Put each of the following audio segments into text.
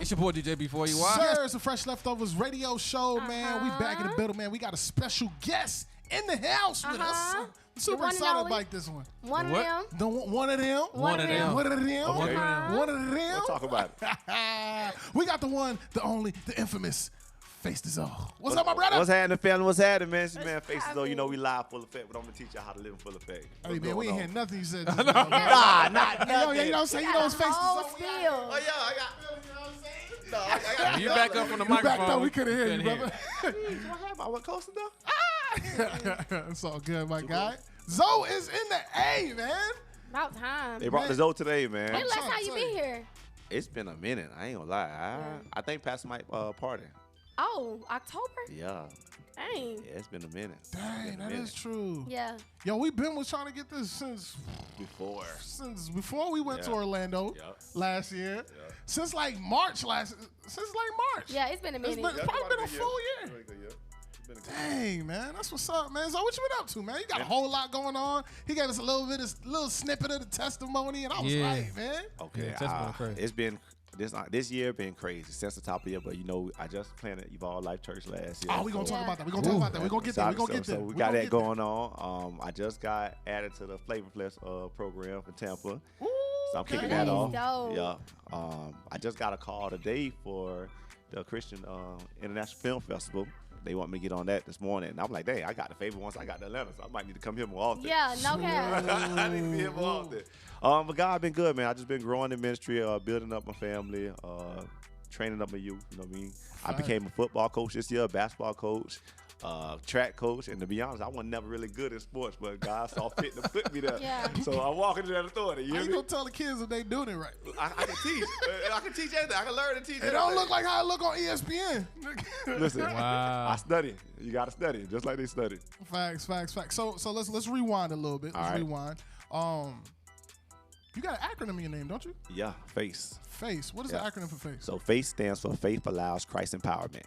It's your boy DJ B4EY. Sir, it's the Fresh Leftovers radio show, man. We back in the building, man. We got a special guest in the house with us. I'm super excited about this one. One of them. One of them. One of them. One of them. Okay. One of them. We'll talk about it. We got the one, the only, the infamous FaceDaZoe. What's up, my brother? What's happening, family? What's happening, man? It's your man FaceDaZoe. You know we live full effect, but I'm gonna teach you how to live in full effect. Hey, man, we ain't hear nothing you said. Nah, not nothing. You know what I'm saying? You know it's FaceDaZoe. Oh, spill. Oh yeah, I got. No, I got. You back up from the You microphone. back up, we couldn't hear you, brother. What happened? I went close enough. It's all good, my guy. Zoe is in the A, man. About time. They brought the Zoe today, man. When last time you been here? It's been a minute. I ain't gonna lie. I think Pastor might party. Oh, October? Yeah. Dang. Yeah, it's been a minute. Dang, that is true. Yeah. Yo, we been was trying to get this since before we went to Orlando last year. Yeah. Since like March. Yeah, it's been a minute. It's probably been a full year. Dang, man, that's what's up, man. So what you been up to, man? You got a whole lot going on. He gave us a little snippet of the testimony, and I was like, man. Okay, Yeah, testimony crazy. It's been this year been crazy since the top of the year. But you know, I just planted Evolve Life Church last year. Oh, we gonna talk about that. We gonna talk about that. We gonna get there. We gonna get there. So we got that going on. I just got added to the Flavor Fest program for Tampa. So I'm kicking that off. Dope. Yeah. I just got a call today for the Christian International Film Festival. They want me to get on that this morning. And I'm like, dang, I got the favor once I got to Atlanta, so I might need to come here more often. Yeah, no cap. I need to be here more often. But God been good, man. I just been growing in ministry, building up my family, training up my youth. You know what I mean? I became a football coach this year, basketball coach, track coach, and to be honest, I wasn't never really good in sports, but God saw fit to put me there. Yeah. So I walk into that authority. You How hear you me? gonna tell the kids if they doing it right? I can teach. I can teach anything. I can learn to teach. It don't look like how it look on ESPN. Listen, Wow. I study. You gotta study, just like they study. Facts. So let's rewind a little bit. Let's rewind. You got an acronym in your name, don't you? Yeah, FACE. FACE. What is the acronym for FACE? So FACE stands for Faith Allows Christ Empowerment.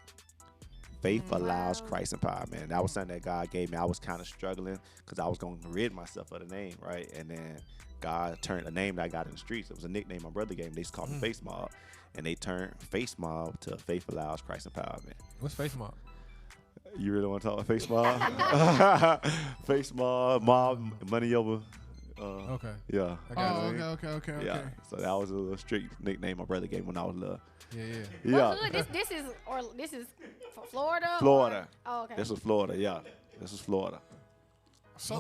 Faith allows Christ empowerment. That was something that God gave me. I was kind of struggling because I was going to rid myself of the name, right? And then God turned a name that I got in the streets. It was a nickname my brother gave me. They used to call me Face Mob. And they turned Face Mob to Faith Allows Christ Empowerment. What's Face Mob? You really want to talk about Face Mob? Face Mob, money over. Okay. Yeah. I got it. Okay. Yeah. So that was a little strict nickname my brother gave me when I was little. Yeah. What hood? This is Florida? Florida. Oh, okay. This was Florida, yeah. This was Florida. So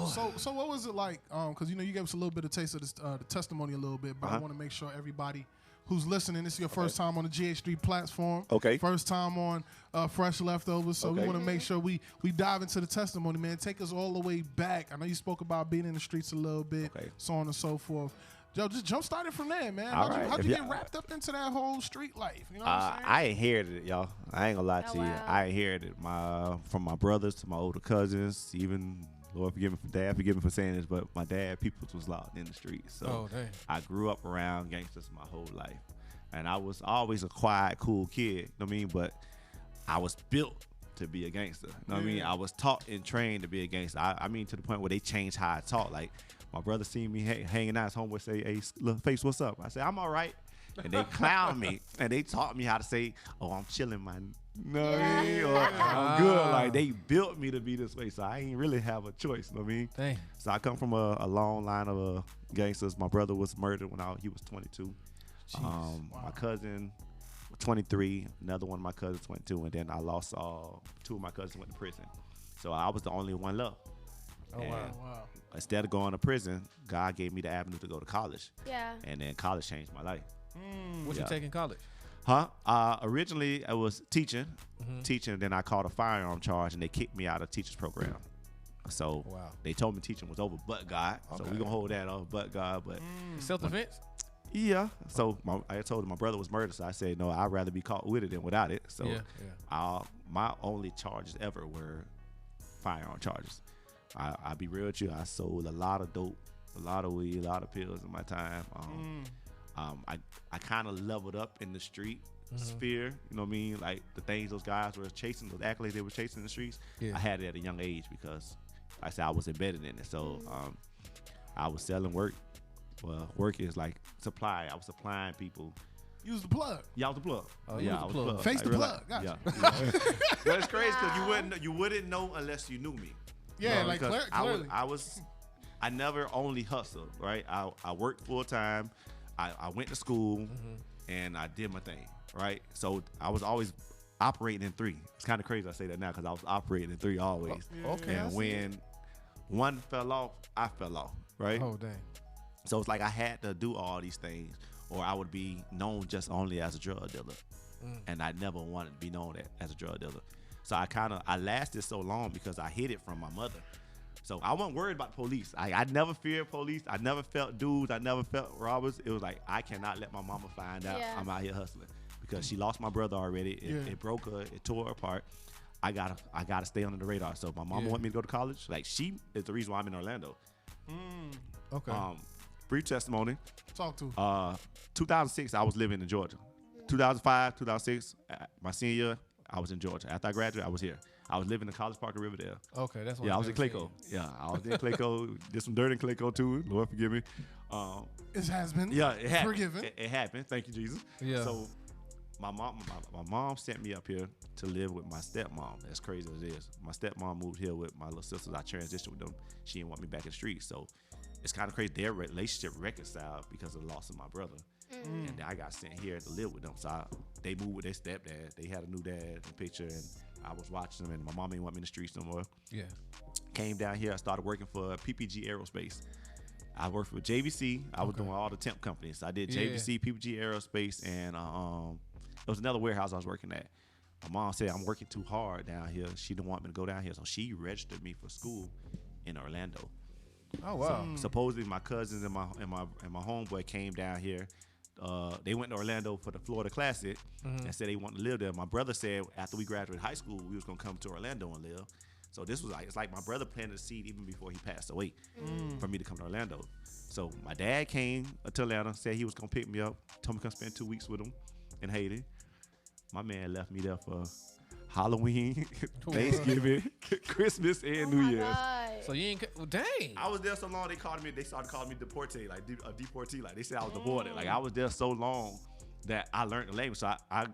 what was it like? Because you gave us a little bit of taste of this, the testimony a little bit, but I want to make sure everybody who's listening, this is your first time on the GH3 platform. Okay. First time on Fresh Leftovers. So we want to make sure we dive into the testimony, man. Take us all the way back. I know you spoke about being in the streets a little bit, so on and so forth. Yo, just jump started from there, man. How'd you get wrapped up into that whole street life? You know what I'm saying? I inherited it, y'all. I ain't gonna lie to you. I inherited from my brothers to my older cousins, even Lord forgive me for dad, forgive me for saying this, but my dad, peoples was locked in the streets. So I grew up around gangsters my whole life. And I was always a quiet, cool kid, you know what I mean? But I was built to be a gangster. You know what I mean? I was taught and trained to be a gangster. I mean, to the point where they changed how I talk. Like, my brother seen me hanging out, his homeboy say, hey, little face, what's up? I say, I'm all right. And they clown me, and they taught me how to say, oh, I'm chilling, man. No, I'm good. Like, they built me to be this way, so I ain't really have a choice, you know what I mean? Dang. So I come from a long line of gangsters. My brother was murdered when he was 22. My cousin, 23. Another one of my cousins, 22. And then I lost two of my cousins went to prison. So I was the only one left. Oh, wow. Instead of going to prison, God gave me the avenue to go to college. Yeah. And then college changed my life. What you take in college? Originally, I was teaching, and then I caught a firearm charge, and they kicked me out of the teacher's program. So they told me teaching was over, but God. So we're going to hold that off, but God. But Self-defense? Yeah. So I told him my brother was murdered, so I said, no, I'd rather be caught with it than without it. So my only charges ever were firearm charges. I'll be real with you. I sold a lot of dope, a lot of weed, a lot of pills in my time. I kind of leveled up in the street sphere. You know what I mean? Like the things those guys were chasing, those accolades they were chasing in the streets. I had it at a young age because like I said I was embedded in it. So I was selling work. Well, work is like supply. I was supplying people You was the plug. Yeah, I was the plug. Oh, yeah, I was the plug. Face the plug. Gotcha. Yeah. But it's crazy because you wouldn't know unless you knew me. Yeah, like clearly. I never only hustled, right? I worked full time. I went to school and I did my thing, right? So I was always operating in 3. It's kind of crazy I say that now because I was operating in 3 always. Okay. And when one fell off, I fell off, right? Oh, dang. So it's like I had to do all these things or I would be known just only as a drug dealer. And I never wanted to be known as a drug dealer. So I lasted so long because I hid it from my mother. So I wasn't worried about the police. I never feared police. I never felt dudes. I never felt robbers. It was like, I cannot let my mama find out I'm out here hustling because she lost my brother already. It broke her. It tore her apart. I gotta stay under the radar. So my mama want me to go to college. Like she is the reason why I'm in Orlando. Okay. Brief testimony. Talk to. 2006, I was living in Georgia. 2005, 2006, my senior year, I was in Georgia. After I graduated, I was here. I was living in College Park in Riverdale. Okay, that's what I was in Clayco. Yeah, I was in Clayco. Did some dirt in Clayco too. Lord forgive me. It has been. Yeah, it happened. Forgiven. It happened. Thank you, Jesus. Yeah. So my mom sent me up here to live with my stepmom. As crazy as it is, my stepmom moved here with my little sisters. I transitioned with them. She didn't want me back in the street. So it's kind of crazy. Their relationship reconciled because of the loss of my brother. And I got sent here to live with them. So they moved with their stepdad. They had a new dad in the picture, and I was watching them, and my mom didn't want me in the streets no more. Yeah. Came down here. I started working for PPG Aerospace. I worked for JVC. I was doing all the temp companies. I did JVC, PPG Aerospace, and it was another warehouse I was working at. My mom said, I'm working too hard down here. She didn't want me to go down here, so she registered me for school in Orlando. Oh, wow. So, supposedly my cousins and my homeboy came down here. They went to Orlando for the Florida Classic and said they wanted to live there. My brother said after we graduated high school, we was going to come to Orlando and live. So this was it's like my brother planted a seed even before he passed away for me to come to Orlando. So my dad came to Atlanta, said he was going to pick me up, told me to come spend 2 weeks with him in Haiti. My man left me there for Halloween, Thanksgiving, Christmas, and New Year's. God. So you ain't, well, dang. I was there so long, they started calling me deportee, like a deportee. Like they said I was deported. Like I was there so long that I learned the language. So I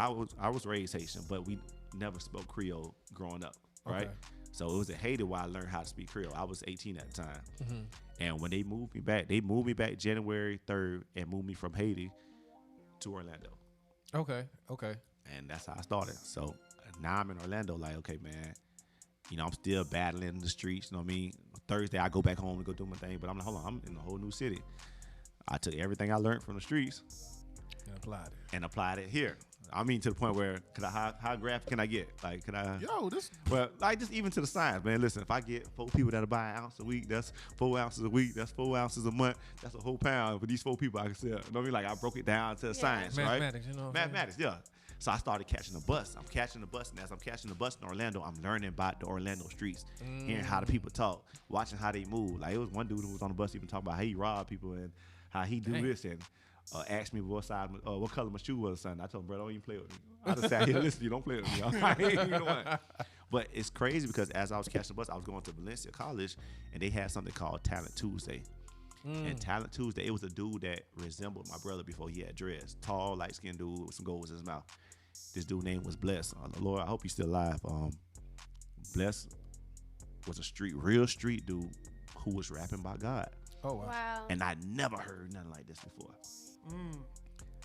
was raised Haitian, but we never spoke Creole growing up, right? Okay. So it was in Haiti where I learned how to speak Creole. I was 18 at the time. And when they moved me back January 3rd and moved me from Haiti to Orlando. Okay. And that's how I started. So now I'm in Orlando, like, okay, man, you know, I'm still battling the streets, you know what I mean? Thursday, I go back home to go do my thing, but I'm like, hold on, I'm in a whole new city. I took everything I learned from the streets and applied it here. I mean, to the point where, how graphic can I get? Like, can I? Well, like, just even to the science, man. Listen, if I get 4 people that'll buy an ounce a week, that's 4 ounces a week. That's 4 ounces a month. That's a whole pound. For these 4 people, I can sell. You know what I mean? Like, I broke it down to science, mathematics, right? You know Mathematics, yeah. So I started catching the bus. I'm catching the bus, and as I'm catching the bus in Orlando, I'm learning about the Orlando streets, hearing how the people talk, watching how they move. Like, it was one dude who was on the bus even talking about how he robbed people and how he do this, and asked me what color my shoe was, son. I told him, bro, don't even play with me. I just sat here, listen, you don't play with me. I ain't even going. But it's crazy because as I was catching the bus, I was going to Valencia College, and they had something called Talent Tuesday. And Talent Tuesday, it was a dude that resembled my brother before he had dreads. Tall, light-skinned dude with some gold in his mouth. This dude's name was Bless. Lord, I hope he's still alive. Bless was a real street dude who was rapping about God. Oh, wow. And I never heard nothing like this before.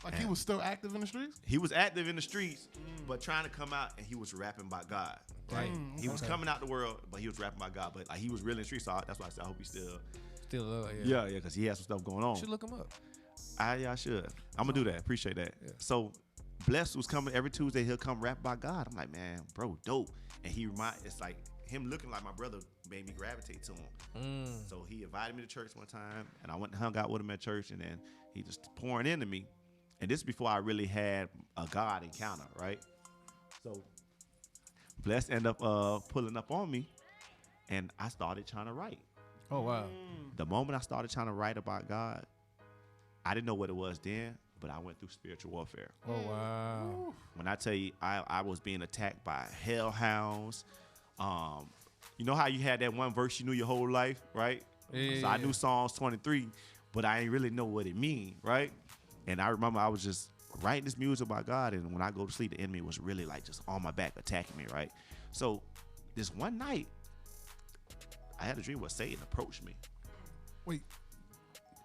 Like, he was still active in the streets? He was active in the streets, but trying to come out, and he was rapping about God. Right? He was coming out the world, but he was rapping about God. But like, he was really in the streets, so that's why I said I hope he's still yeah, because he has some stuff going on. You should look him up. I should. I'm gonna do that. Appreciate that. Yeah. So Bless was coming every Tuesday. He'll come rap about God. I'm like, man, bro, dope. And it's like him looking like my brother made me gravitate to him. So he invited me to church one time, and I went and hung out with him at church, and then he just pouring into me. And this is before I really had a God encounter, right? So Bless ended up pulling up on me, and I started trying to write. Oh, wow. The moment I started trying to write about God, I didn't know what it was then, but I went through spiritual warfare. Oh, wow. When I tell you, I was being attacked by hellhounds. You know how you had that one verse you knew your whole life, right? Yeah. So I knew Psalms 23, but I didn't really know what it mean, right? And I remember I was just writing this music about God, and when I go to sleep, the enemy was really like just on my back attacking me, right? So this one night, I had a dream where Satan approached me. Wait.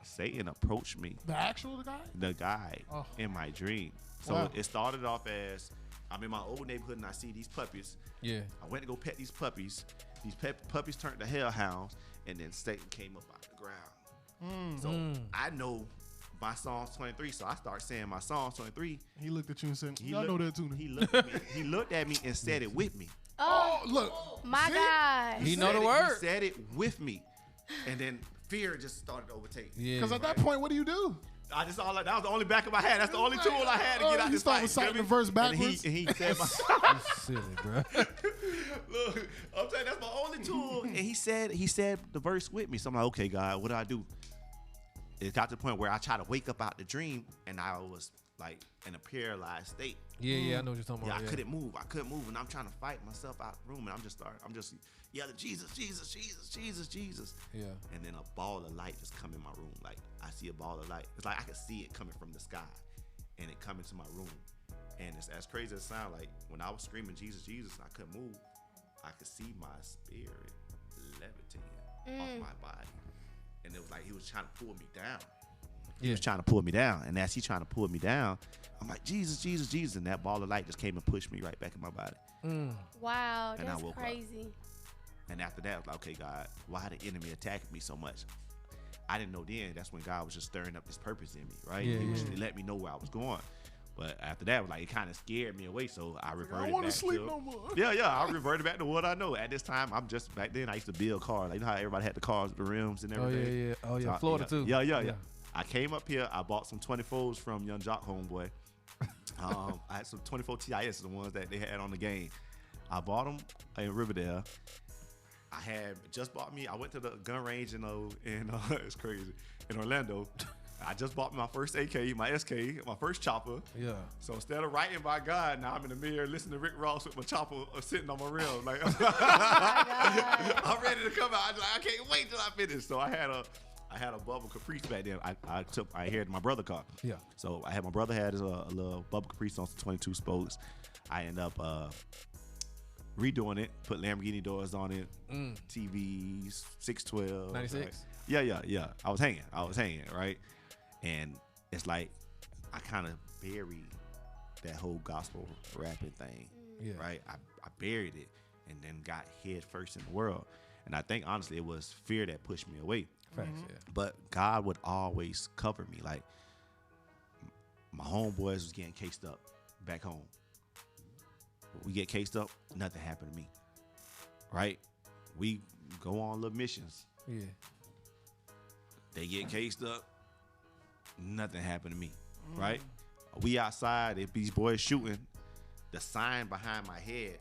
Satan approached me. The actual guy? The guy in my dream. So it started off as I'm in my old neighborhood and I see these puppies. Yeah. I went to go pet these puppies. These puppies turned to hellhounds, and then Satan came up out the ground. So I know my Psalms 23, so I start saying my Psalms 23. He looked at you and said, I know that too. He looked at me and said it with me. Oh, look. My God. He know the word. He said it with me. And then fear just started to overtake. Yeah. Because at that point, what do you do? That was the only back of my head. That's the only tool I had to get out this fight. You started reciting the verse backwards? And he said my silly, bro. Look, I'm saying that's my only tool. And he said the verse with me. So I'm like, okay, God, what do I do? It got to the point where I tried to wake up out the dream, and I was like in a paralyzed state. Yeah, I know what you're talking about. I couldn't move, and I'm trying to fight myself out the room, and I'm just yelling, Jesus, Jesus, Jesus, Jesus, Jesus. Yeah. And then a ball of light just come in my room. Like I see a ball of light. It's like I can see it coming from the sky, and it come into my room. And it's as crazy as it sounds. Like when I was screaming Jesus, Jesus, I couldn't move. I could see my spirit levitating off my body. And it was like he was trying to pull me down. He was trying to pull me down. And as he trying to pull me down, I'm like, Jesus, Jesus, Jesus. And that ball of light just came and pushed me right back in my body. Wow, and that's I woke crazy. Up. And after that, I was like, okay, God, why the enemy attacking me so much? I didn't know then. That's when God was just stirring up this purpose in me, right? He let me know where I was going. But after that, like it kind of scared me away, so I reverted back. I don't want to sleep no more. Yeah, I reverted back to what I know. At this time, I'm just back then. I used to build cars. Like you know how everybody had the cars with the rims and everything. Oh yeah. So Florida too. Yeah. I came up here. I bought some 24s from Young Jock Homeboy. I had some 24 TIS, the ones that they had on the game. I bought them in Riverdale. I had just bought me. I went to the gun range in it's crazy in Orlando. I just bought my first AK, my SK, my first chopper. Yeah. So instead of writing by God, now I'm in the mirror listening to Rick Ross with my chopper sitting on my rail. Like, I'm ready to come out. I can't wait till I finish. So I had a Bubba Caprice back then. I had my brother car. Yeah. So my brother had a little Bubba Caprice on some 22 spokes. I ended up redoing it, put Lamborghini doors on it, TVs, 612. 96. Right? Yeah. I was hanging, right? And it's like I kind of buried that whole gospel rapping thing, right? I buried it and then got head first in the world. And I think, honestly, it was fear that pushed me away. Facts, yeah. But God would always cover me. Like, my homeboys was getting cased up back home. We get cased up, nothing happened to me, right? We go on little missions. Yeah. They get cased up, nothing happened to me, right? We outside, if these boys shooting, the sign behind my head,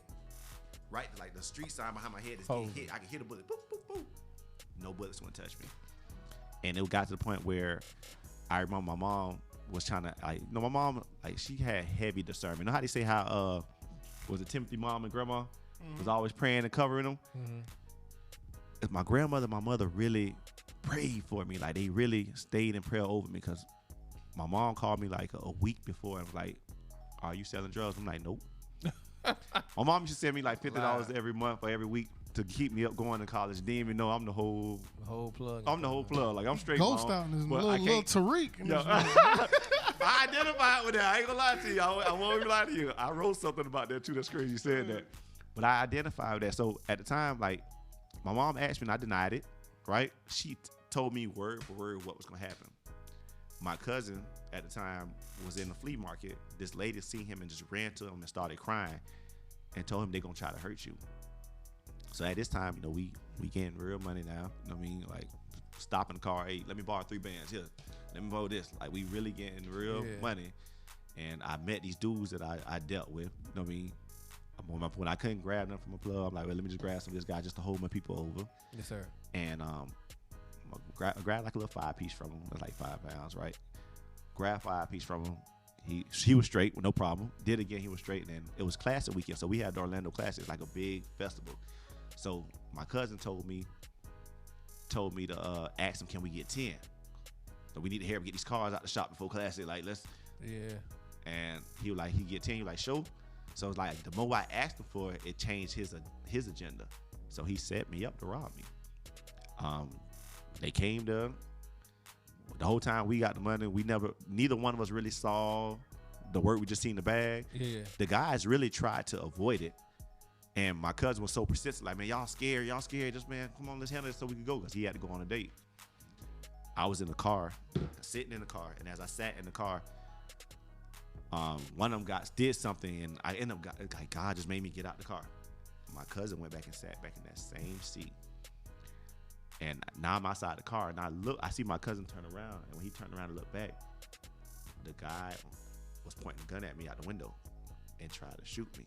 right? Like the street sign behind my head is getting hit. I can hit a bullet, boop, boop, boop. No bullets gonna touch me. And it got to the point where I remember my mom was trying to, my mom, she had heavy discernment. You know how they say how, was it Timothy mom and grandma was always praying and covering them? My grandmother, my mother really prayed for me. Like, they really stayed in prayer over me, because my mom called me like a week before and was like, are you selling drugs? I'm like, nope. My mom used to send me like $50 every month or every week to keep me up going to college. Didn't even know I'm the whole plug. I'm the whole plug. Like, I'm straight. Ghost out in this little Tariq. I identified with that. I ain't gonna lie to you. I won't even lie to you. I wrote something about that too. That's crazy you said that. But I identified with that. So at the time, like, my mom asked me and I denied it, right? She told me word for word what was gonna happen. My cousin at the time was in the flea market. This lady seen him and just ran to him and started crying and told him they're gonna try to hurt you. So at this time, we getting real money now. You know what I mean? Like, stopping the car, hey, let me borrow 3 bands here. Let me borrow this. Like, we really getting real money. And I met these dudes that I dealt with. You know what I mean? When I couldn't grab them from a plug, I'm like, well, let me just grab some of this guy just to hold my people over. Yes, sir. And grab like a little 5-piece from him. It was like 5 pounds, right? Grab 5-piece from him. He was straight with no problem. Did it again, he was straight. And then it was Classic weekend. So we had the Orlando Classic, like a big festival. So my cousin told me to ask him, can we get 10? So we need to hurry up, get these cars out the shop before Classic. Like, let's. Yeah. And he was like, he get 10. He was like, show. So it's like the more I asked him for it, it changed his agenda. So he set me up to rob me. They came there. The whole time we got the money, neither one of us really saw the work. We just seen the bag. Yeah. The guys really tried to avoid it. And my cousin was so persistent, like, man, y'all scared. Just, man, come on, let's handle it so we can go. Because he had to go on a date. I was in the car, sitting in the car. And as I sat in the car, one of them guys did something. And I ended up, God just made me get out the car. My cousin went back and sat back in that same seat. And now I'm outside the car. And I see my cousin turn around. And when he turned around and looked back, the guy was pointing a gun at me out the window and tried to shoot me.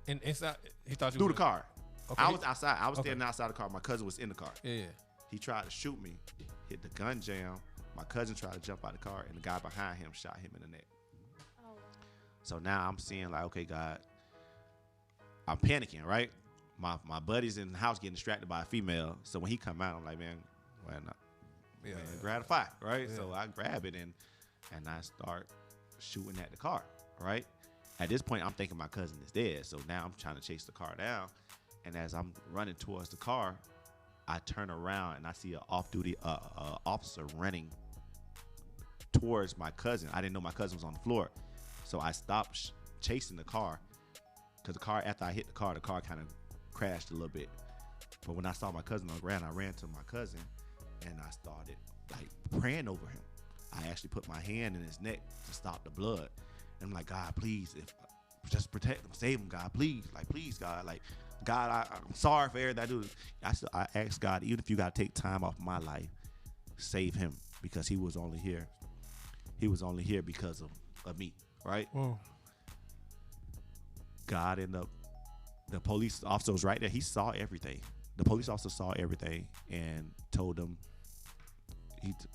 And inside, he thought you through the car. Okay. I was outside. I was standing outside the car. My cousin was in the car. Yeah. He tried to shoot me, hit the gun jam. My cousin tried to jump out the car, and the guy behind him shot him in the neck. Oh. So now I'm seeing like, okay, God, I'm panicking, right? My buddy's in the house getting distracted by a female. So when he come out, I'm like, man, why not? Yeah. Man, grab the fire, right? Yeah. So I grab it and I start shooting at the car, right? At this point, I'm thinking my cousin is dead. So now I'm trying to chase the car down. And as I'm running towards the car, I turn around and I see an off-duty officer running towards my cousin. I didn't know my cousin was on the floor. So I stopped chasing the car because the car, after I hit the car kind of crashed a little bit. But when I saw my cousin on the ground, I ran to my cousin and I started like praying over him. I actually put my hand in his neck to stop the blood. And I'm like, God, please, just protect him, save him, God, please. Like, please, God. Like, God, I'm sorry for everything I do. I asked God, even if you got to take time off my life, save him, because he was only here. He was only here because of me, right? Whoa. God ended up, the police officer was right there. He saw everything. The police officer saw everything and told them,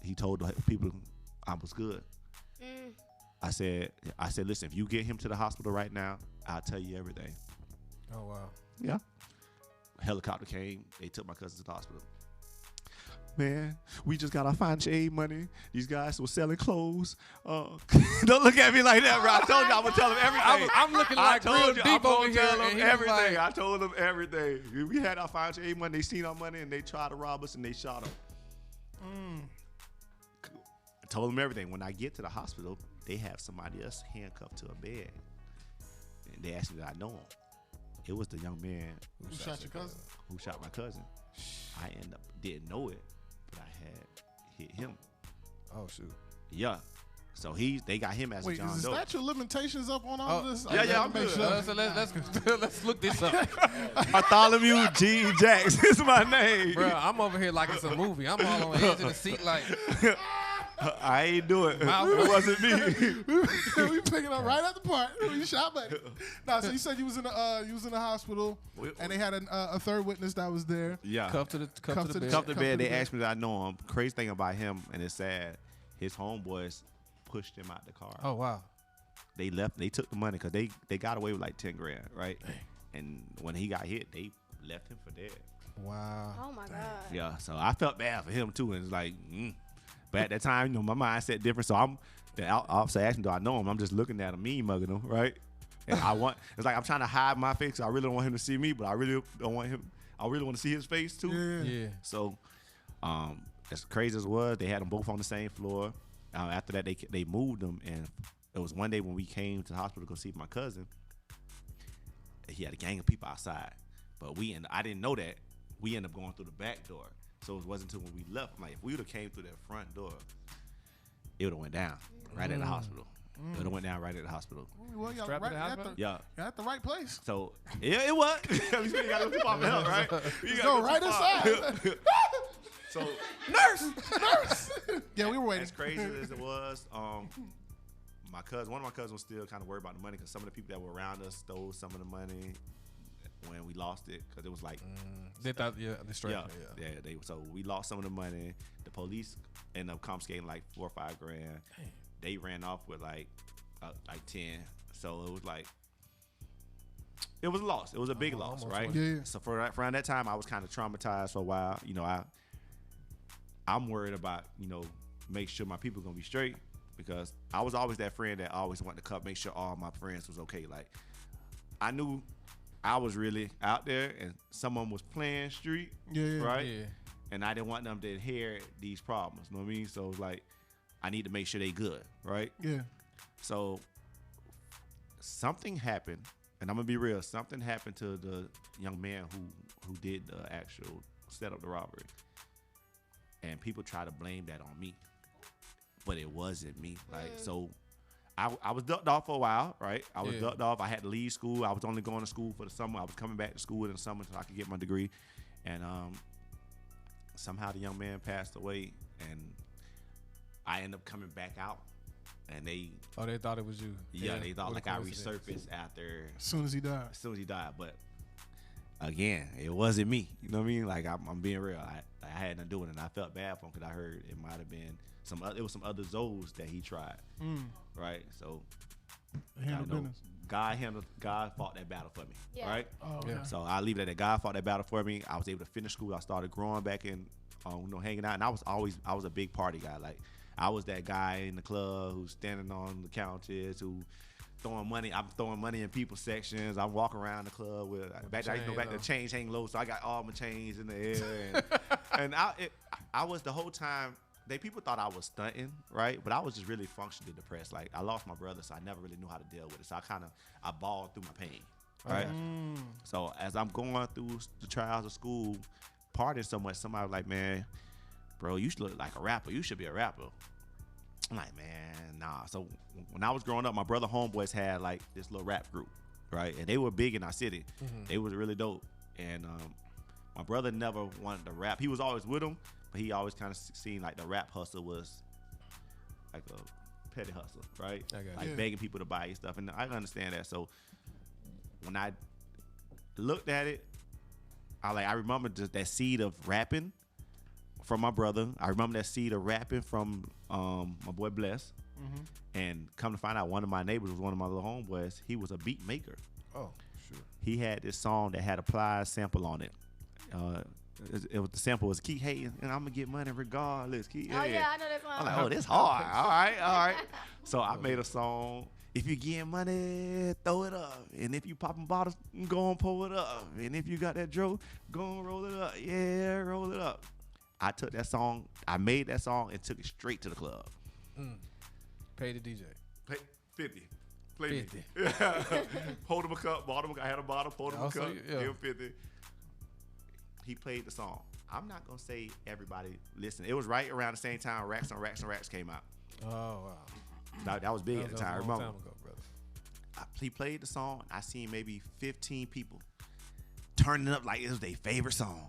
he told the people I was good. I said, listen, if you get him to the hospital right now, I'll tell you everything. Oh, wow. Yeah. Helicopter came. They took my cousin to the hospital. Man, we just got our financial aid money. These guys were selling clothes. Don't look at me like that, bro. I told you I would tell them everything. I'm looking like real deep over here. Tell them and everything. like, I told them everything. We had our financial aid money. They seen our money and they tried to rob us and they shot them. I told them everything. When I get to the hospital, they have somebody else handcuffed to a bed. And they asked me did I know him. It was the young man Who shot your cousin? Who shot my cousin. I didn't know it, but I had hit him. oh, shoot. Yeah. So they got him as a John Doe. Wait, is the statute of limitations up on all this? Yeah, I'm good. So let's look this up. Bartholomew G. Jacks is my name. Bro, I'm over here like it's a movie. I'm all on the edge of the seat like. I ain't do it. It wasn't me. We picking up right at the part. You shot, buddy. No, so you said you was in the hospital, and they had a third witness that was there. Yeah. Cuffed to the bed. Cuffed to the bed. They asked me that I know him. Crazy thing about him, and it's sad, his homeboys pushed him out the car. Oh, wow. They left. They took the money because they got away with like 10 grand, right? And when he got hit, they left him for dead. Wow. Oh my God. Yeah. So I felt bad for him too, and it's like. But at that time, my mindset different. So the officer asked me, do I know him? I'm just looking at him, mean mugging him, right? And it's like I'm trying to hide my face. I really don't want him to see me, but I really don't want him. I really want to see his face too. Yeah. So, as crazy as it was, they had them both on the same floor. After that, they moved them, and it was one day when we came to the hospital to go see my cousin. He had a gang of people outside, but I didn't know that. We ended up going through the back door. So it wasn't until when we left. I'm like, if we would have came through that front door, it would have went down right at the hospital. It would have went down right at the hospital. Well, y'all Yeah. You're at the right place. So yeah, it was. You got to pop help, right? You go right inside. So Nurse. Yeah, we were waiting. as crazy as it was, one of my cousins was still kind of worried about the money because some of the people that were around us stole some of the money when we lost it because it was like they thought they straight. Yeah. So we lost some of the money. The police ended up confiscating like 4 or 5 grand. Dang. They ran off with like 10. So it was like it was a loss. It was a big loss, right? Yeah. So for around that time, I was kind of traumatized for a while. I'm worried about make sure my people gonna be straight. because I was always that friend that always wanted to come make sure all my friends was okay. Like, I knew I was really out there and someone was playing street, right? Yeah. And I didn't want them to inherit these problems, you know what I mean? So, like, I need to make sure they good, right? Yeah. So, something happened, and I'm going to be real, something happened to the young man who did the actual set up the robbery. And people try to blame that on me. But it wasn't me. Like, so I was ducked off for a while, right? I was ducked off. I had to leave school. I was only going to school for the summer. I was coming back to school in the summer so I could get my degree. And somehow the young man passed away, and I ended up coming back out. And they thought it was you. Yeah, they thought like I resurfaced after as soon as he died. But again, it wasn't me. You know what I mean? Like, I'm being real. I had nothing doing it, and I felt bad for him because I heard it might have been it was some other Zoes that he tried, right? So God fought that battle for me, right? Oh, yeah. So I leave it at that. God fought that battle for me. I was able to finish school. I started growing back in, hanging out, and I was a big party guy. Like, I was that guy in the club who's standing on the couches, who throwing money. I'm throwing money in people's sections. I'm walking around the club with back the chains hang low, so I got all my chains in the air, and I was the whole time. People thought I was stunting, right? But I was just really functionally depressed. Like, I lost my brother, so I never really knew how to deal with it. So I balled through my pain, right? So as I'm going through the trials of school, partying so much, somebody was like, man, bro, you should look like a rapper. You should be a rapper. I'm like, man, nah. So when I was growing up, my brother homeboys had like this little rap group, right? And they were big in our city. They was really dope. And my brother never wanted to rap. He was always with them, but he always kind of seen like the rap hustle was like a petty hustle, right? Like begging people to buy you stuff. And I understand that. So when I looked at it, I remember just that seed of rapping from my brother. I remember that seed of rapping from my boy Bless. And come to find out, one of my neighbors was one of my little homeboys. He was a beat maker. Oh, sure. He had this song that had a Plies sample on it. The sample was keep hating and I'm gonna get money regardless. Keep hating. Oh yeah, I know that song. I'm like, oh, this hard. All right. So I made a song. If you getting money, throw it up. And if you popping bottles, go and pull it up. And if you got that dro, go and roll it up. Yeah, roll it up. I took that song, I made that song and took it straight to the club. Pay the DJ. Pay 50. Play 50. Hold him a cup, bought him I had a bottle, poured him a cup, gave him 50. He played the song. I'm not going to say everybody listened. It was right around the same time Racks on Racks on Racks came out. Oh, wow. That was big at the time, remember? Time ago, brother. He played the song. I seen maybe 15 people turning up like it was their favorite song.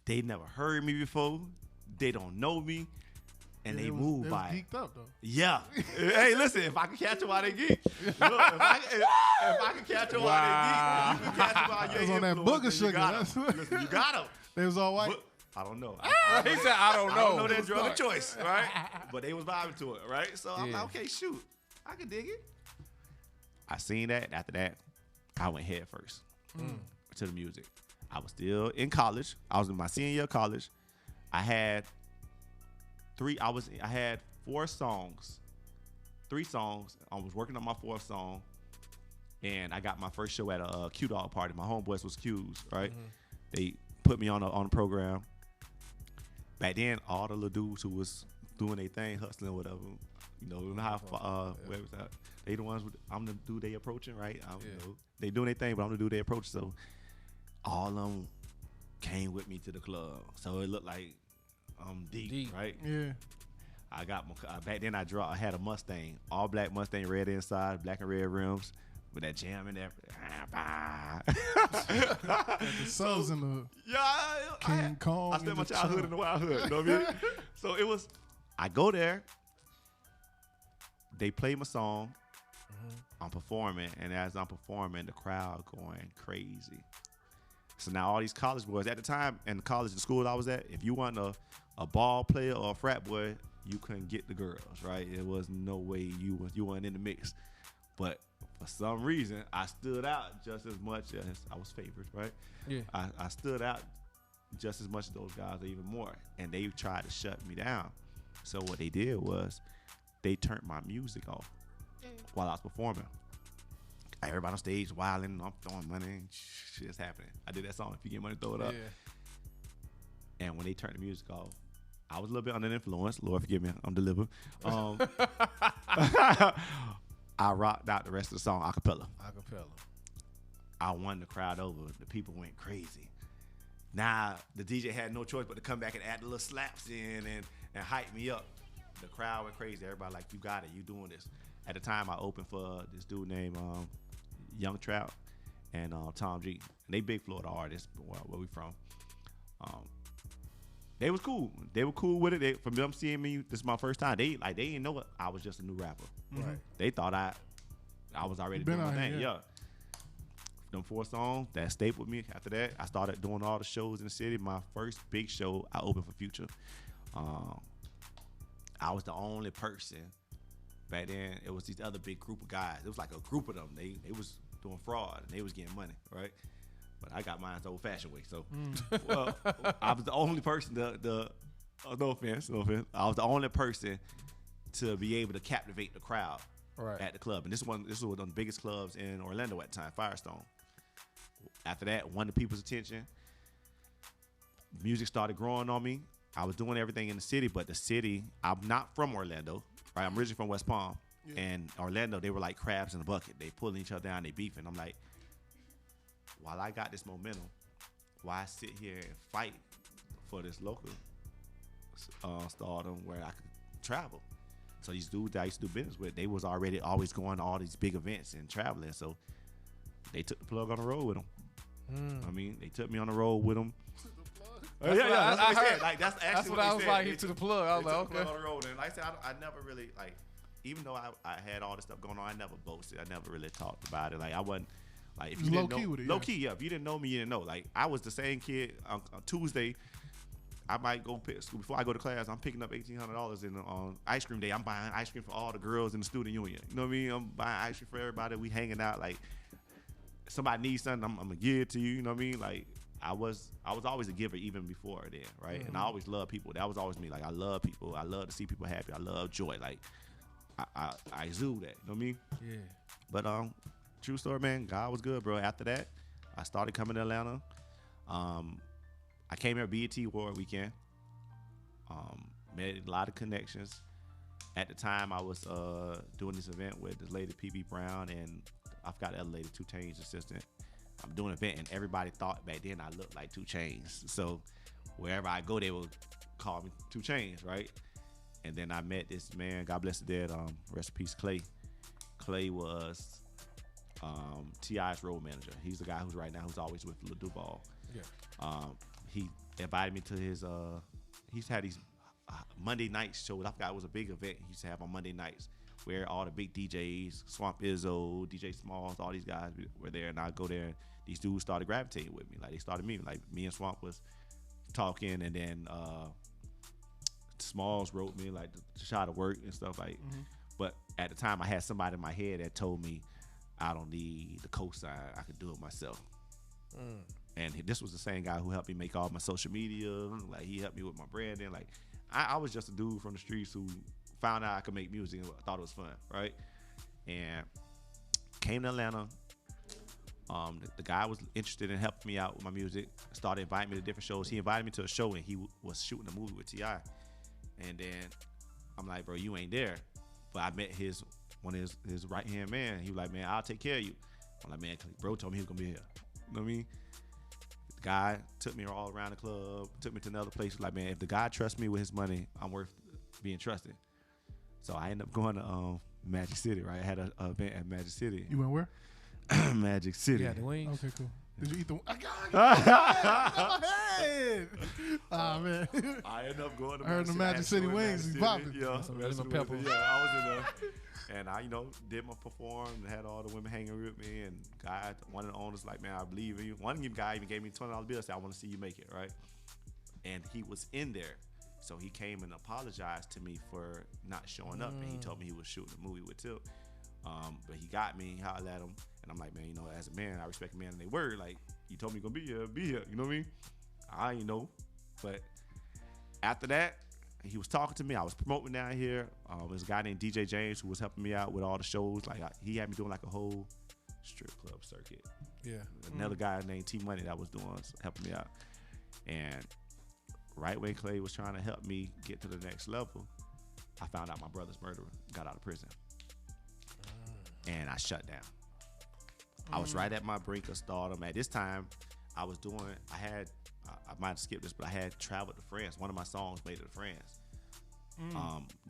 They never heard me before. They don't know me. And they move by it. Geeked up, though. Yeah. Hey, listen, if I can catch them while they geek. Look, if I can catch them while they geek, you can catch them while you're was on that booger sugar. Listen, you got them. They was all white? I don't know. He said, I don't know. I don't know their drug of choice, right? But they was vibing to it, right? So I'm like, okay, shoot. I can dig it. I seen that. After that, I went head first to the music. I was still in college. I was in my senior year of college. I had 4 songs. 3 songs. I was working on my 4th song. And I got my first show at a Q-Dog party. My homeboys was Q's, right? They put me on a program. Back then, all the little dudes who was doing their thing, hustling, whatever, you know how where was that? They the ones I'm the dude they approaching, right? You know, they doing their thing, but I'm the dude they approaching. So all of them came with me to the club. So it looked like I'm deep, right? Yeah. I got my back then. I had a Mustang, all black Mustang, red inside, black and red rims, with that jam in there. The Subs in the King Kong. I spent my childhood in the wild hood. You know what I mean? So it was. I go there. They play my song. I'm performing, and as I'm performing, the crowd going crazy. So now all these college boys at the time in college, the school I was at, if you weren't a ball player or a frat boy, you couldn't get the girls, right? There was no way you weren't in the mix. But for some reason, I stood out just as much as I was favored, right? Yeah. I stood out just as much as those guys, or even more. And they tried to shut me down. So what they did was they turned my music off while I was performing. Everybody on stage wilding, I'm throwing money, shit's happening. I did that song, If You Get Money, Throw It Up. Yeah. And when they turned the music off, I was a little bit under the influence. Lord forgive me, I'm delivered. I rocked out the rest of the song a cappella. I won the crowd over. The people went crazy. Now, the DJ had no choice but to come back and add the little slaps in and hype me up. The crowd went crazy. Everybody like, you got it. You doing this. At the time, I opened for this dude named Young Trout and Tom G. And they big Florida artists, where we from. They was cool. They were cool with it. From them seeing me, this is my first time. They didn't know I was just a new rapper. Right. They thought I was already doing my thing. Yeah. Them 4 songs, that stayed with me. After that, I started doing all the shows in the city. My first big show, I opened for Future. I was the only person. Back then, it was these other big group of guys. It was like a group of them. They was doing fraud and they was getting money, right? But I got mine the old-fashioned way. So, well, I was the only person. No offense. I was the only person to be able to captivate the crowd at the club. And this was one of the biggest clubs in Orlando at the time, Firestone. After that, won the people's attention. Music started growing on me. I was doing everything in the city, but the city, I'm not from Orlando. Right, I'm originally from West Palm, and Orlando, they were like crabs in a bucket. They pulling each other down, they beefing. I'm like, while I got this momentum, why sit here and fight for this local stardom where I could travel? So these dudes that I used to do business with, they was already always going to all these big events and traveling. So they took the plug on the road with them. I mean, they took me on the road with them. That's what I heard. Like that's actually that's what I was like. He took the plug. I was like, okay. On the road. And like I said, I never really like, even though I had all this stuff going on, I never boasted. I never really talked about it. Like I wasn't like, if you didn't know, low key, yeah. If you didn't know me, you didn't know. Like I was the same kid. On Tuesday, I might go pick school before I go to class. I'm picking up $1,800 on ice cream day. I'm buying ice cream for all the girls in the student union. You know what I mean? I'm buying ice cream for everybody. We hanging out. Like somebody needs something, I'm gonna give it to you. You know what I mean? Like. I was always a giver even before then, right? And I always loved people. That was always me. Like I love people. I love to see people happy. I love joy. Like I exude that. You know what I mean? Yeah. But true story, man. God was good, bro. After that, I started coming to Atlanta. I came here BET Award weekend. Made a lot of connections. At the time, I was doing this event with this lady PB Brown and I forgot the other lady, 2 Chainz assistant. I'm doing an event, and everybody thought back then I looked like 2 Chainz. So wherever I go, they would call me 2 Chainz, right? And then I met this man, God bless the dead, rest in peace, Clay. Clay was T.I.'s road manager. He's the guy who's always with Lil Duval. Yeah. He invited me to his, he's had these Monday night shows. I forgot it was a big event he used to have on Monday nights, where all the big DJs, Swamp Izzo, DJ Smalls, all these guys were there, and I'd go there, and these dudes started gravitating with me. Like, they started meeting. Like, me and Swamp was talking, and then Smalls wrote me, like, to try to work and stuff, like. But at the time, I had somebody in my head that told me, I don't need the cosign. I could do it myself. And this was the same guy who helped me make all my social media. Like, he helped me with my branding. Like, I was just a dude from the streets who found out I could make music and thought it was fun, right? And came to Atlanta. The guy was interested in helping me out with my music. Started inviting me to different shows. He invited me to a show, and he was shooting a movie with T.I. And then I'm like, bro, you ain't there. But I met one of his right-hand man. He was like, man, I'll take care of you. I'm like, man, bro told me he was going to be here. You know what I mean? The guy took me all around the club, took me to another place. Like, man, if the guy trusts me with his money, I'm worth being trusted. So I ended up going to Magic City, right? I had an event at Magic City. You went where? Magic City. Yeah, the wings. Okay, cool. Did you eat the? I man. I ended up going to. I heard the Magic City wings. He's popping. Yeah, some pepper. Yeah, I was in there, and I, did my perform and had all the women hanging with me. And guy, one of the owners, like, man, I believe in you. One guy even gave me $20 bill. Said, I want to see you make it, right? And he was in there. So he came and apologized to me for not showing up, and he told me he was shooting a movie with Tip. But he got me, hollered at him, and I'm like, man, as a man, I respect a man and they word. Like, you told me you're gonna be here, be here. You know what I mean? I ain't know. But after that, he was talking to me. I was promoting down here. There's a guy named DJ James who was helping me out with all the shows. Like he had me doing like a whole strip club circuit. Yeah. Another guy named T Money that was helping me out. And right when Clay was trying to help me get to the next level, I found out my brother's murderer got out of prison. And I shut down. I was right at my brink of stardom. At this time, I might have skipped this, but I had traveled to France. One of my songs made it to France.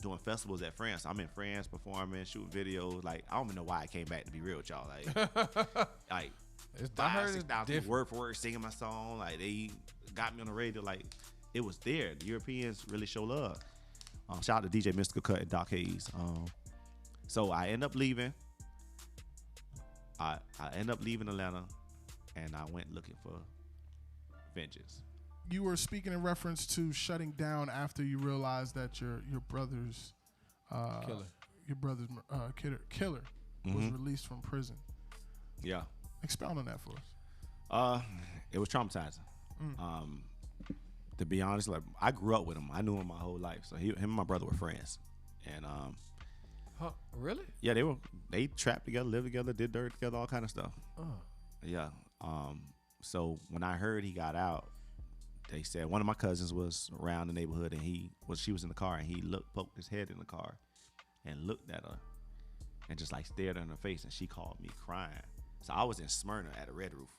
Doing festivals at France. I'm in France performing, shooting videos. Like, I don't even know why I came back, to be real with y'all. Like, I heard it's 6,000 different. word for word singing my song. Like, they got me on the radio. Like, it was there. The Europeans really show love. Shout out to DJ Mystical Cut and Doc Hayes. So I end up leaving. I end up leaving Atlanta, and I went looking for vengeance. You were speaking in reference to shutting down after you realized that your brother's killer was released from prison. Yeah. Expound on that for us. It was traumatizing. To be honest, like I grew up with him. I knew him my whole life. So him and my brother were friends. And huh, really? Yeah, they trapped together, lived together, did dirt together, all kind of stuff. Yeah. So when I heard he got out, they said one of my cousins was around the neighborhood, and she was in the car, and he poked his head in the car and looked at her and just like stared her in her face, and she called me crying. So I was in Smyrna at a Red Roof.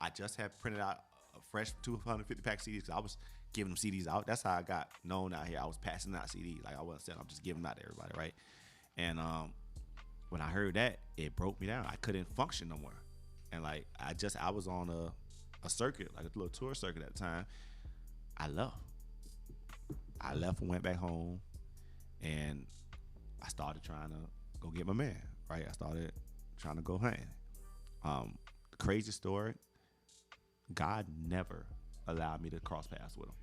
I just had printed out a fresh 250 pack CDs because I was giving them CDs out. That's how I got known out here. I was passing out CDs. Like I wasn't selling, I'm just giving them out to everybody, right? And when I heard that, it broke me down. I couldn't function no more. And like I was on a circuit, like a little tour circuit at the time. I left and went back home, and I started trying to go get my man, right? I started trying to go hunting. Crazy story, God never allowed me to cross paths with him.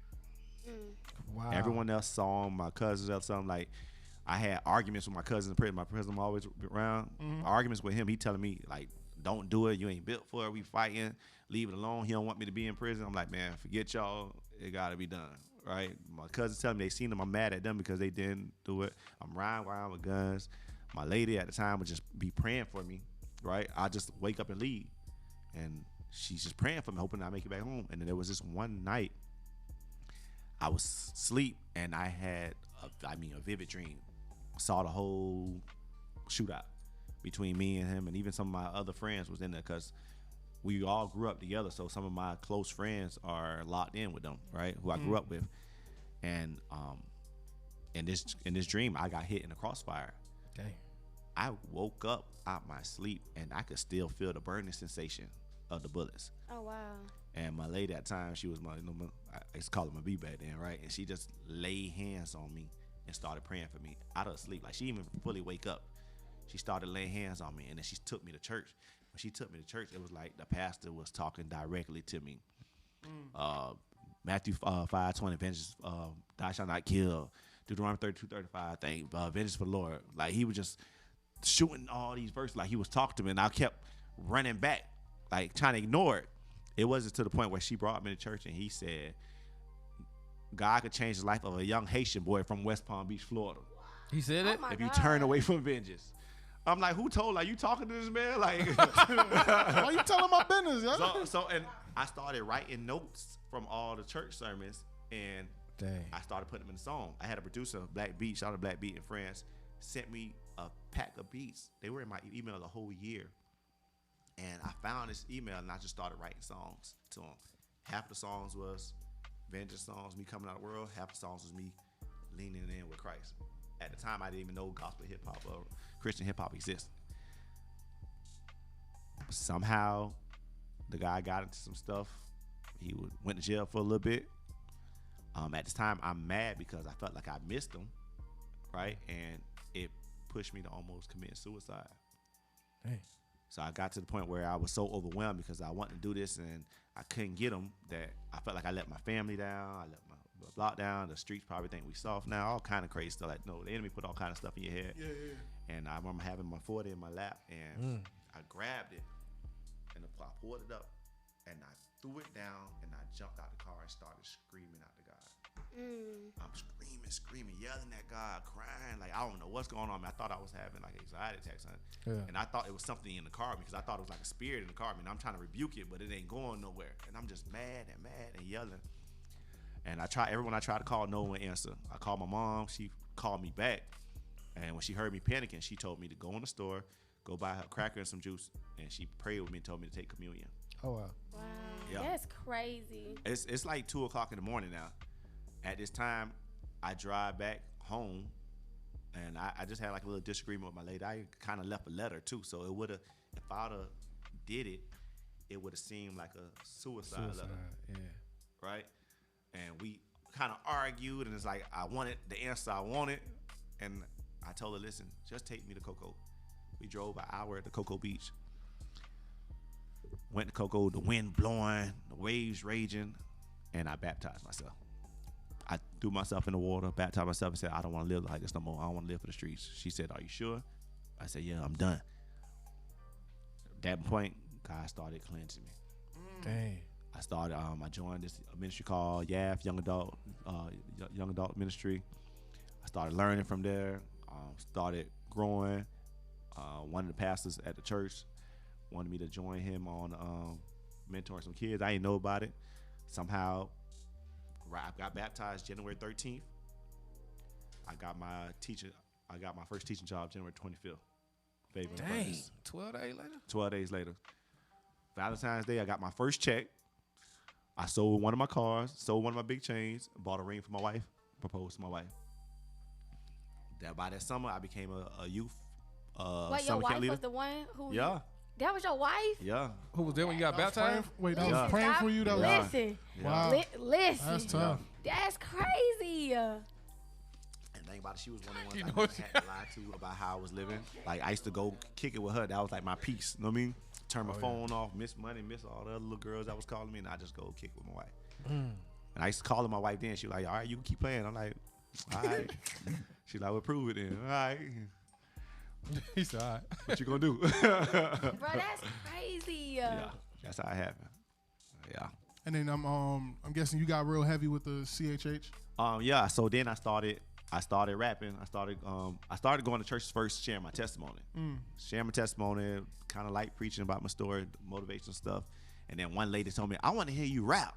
Wow. Everyone else saw him, my cousins or something. Like I had arguments with my cousins in prison. My cousin always around. Arguments with him. He telling me like, don't do it. You ain't built for it. We fighting. Leave it alone. He don't want me to be in prison. I'm like, man, forget y'all. It got to be done, right? My cousins telling me they seen them. I'm mad at them because they didn't do it. I'm riding around with guns. My lady at the time would just be praying for me, right? I just wake up and leave. And she's just praying for me, hoping I make it back home. And then there was this one night I was asleep, and I had a vivid dream. Saw the whole shootout between me and him, and even some of my other friends was in there because we all grew up together. So some of my close friends are locked in with them, right? Who I grew up with. And in this dream, I got hit in the crossfire. Dang. I woke up out my sleep, and I could still feel the burning sensation of the bullets. Oh, wow. And my lady at the time, she was I used to call her my B back then, right? And she just laid hands on me and started praying for me out of sleep. Like she didn't even fully wake up. She started laying hands on me, and then she took me to church. When she took me to church, it was like the pastor was talking directly to me. Matthew 5:20, vengeance, thou shalt not kill. Deuteronomy 32:35, thing, vengeance for the Lord. Like he was just shooting all these verses, like he was talking to me, and I kept running back, like trying to ignore it. It wasn't to the point where she brought me to church, and he said, God could change the life of a young Haitian boy from West Palm Beach, Florida. He said it? If you turn away from vengeance. I'm like, who told? Like, you talking to this man? Like, why you telling my business? And I started writing notes from all the church sermons, and I started putting them in the song. I had a producer, Black Beat, shout out to Black Beat in France, sent me a pack of beats. They were in my email the whole year. And I found this email, and I just started writing songs to them. Half the songs was vengeance songs, me coming out of the world. Half the songs was me leaning in with Christ. At the time, I didn't even know gospel hip-hop or Christian hip-hop existed. Somehow, the guy got into some stuff. He went to jail for a little bit. At this time, I'm mad because I felt like I missed him, right? And it pushed me to almost committing suicide. Hey. So I got to the point where I was so overwhelmed because I wanted to do this and I couldn't get them that I felt like I let my family down. I let my block down. The streets probably think we soft now. All kind of crazy stuff. Like, no, the enemy put all kind of stuff in your head. Yeah. And I remember having my 40 in my lap, and I grabbed it and I pulled it up and I threw it down and I jumped out the car and started screaming out to God. I'm screaming, yelling at God, crying. Like, I don't know what's going on. I thought I was having like anxiety attacks. And I thought it was something in the car because I thought it was like a spirit in the car. I'm trying to rebuke it, but it ain't going nowhere. And I'm just mad and yelling. And everyone I tried to call, no one answered. I called my mom. She called me back. And when she heard me panicking, she told me to go in the store, go buy her a cracker and some juice. And she prayed with me and told me to take communion. Oh, wow. Wow. Yeah. That's crazy. It's like 2 o'clock in the morning now. At this time, I drive back home, and I just had like a little disagreement with my lady. I kind of left a letter too, so it would have, if I'd have did it, it would have seemed like a suicide letter. Yeah. Right? And we kind of argued, and it's like I wanted the answer I wanted, and I told her, listen, just take me to Cocoa. We drove an hour to Cocoa Beach. Went to Cocoa, the wind blowing, the waves raging, and I baptized myself. I threw myself in the water, baptized myself, and said, I don't want to live like this no more. I don't want to live for the streets. She said, are you sure? I said, yeah, I'm done. At that point, God started cleansing me. Dang. I joined this ministry called YAF, Young Adult Ministry. I started learning from there, started growing. One of the pastors at the church wanted me to join him on mentoring some kids. I didn't know about it. Somehow, I got baptized January 13th. I got my first teaching job January 25th. Dang. 12 days later? 12 days later. Valentine's Day, I got my first check. I sold one of my cars, sold one of my big chains, bought a ring for my wife, proposed to my wife. By that summer, I became a youth Wait, your wife was the one who? Yeah. That was your wife? Yeah. Who was there when you got baptized? Wait, that was praying for you? That was Listen. Wow. Listen. That's tough. That's crazy. And think about it, she was one of the ones I never had to lie to about how I was living. Like, I used to go kick it with her. That was like my peace. You know what I mean? Turn my phone off, miss money, miss all the other little girls that was calling me, and I just go kick with my wife. And I used to call her my wife then. She was like, all right, you can keep playing. I'm like, all right. She's like, well, prove it then. All right. He said, all right. What you gonna do? Bro, that's crazy. Yeah, that's how it happened. Yeah. And then I'm guessing you got real heavy with the CHH. Yeah. So then I started rapping. I started going to church first, sharing my testimony. Sharing my testimony, kind of like preaching about my story, motivational stuff. And then one lady told me, I want to hear you rap.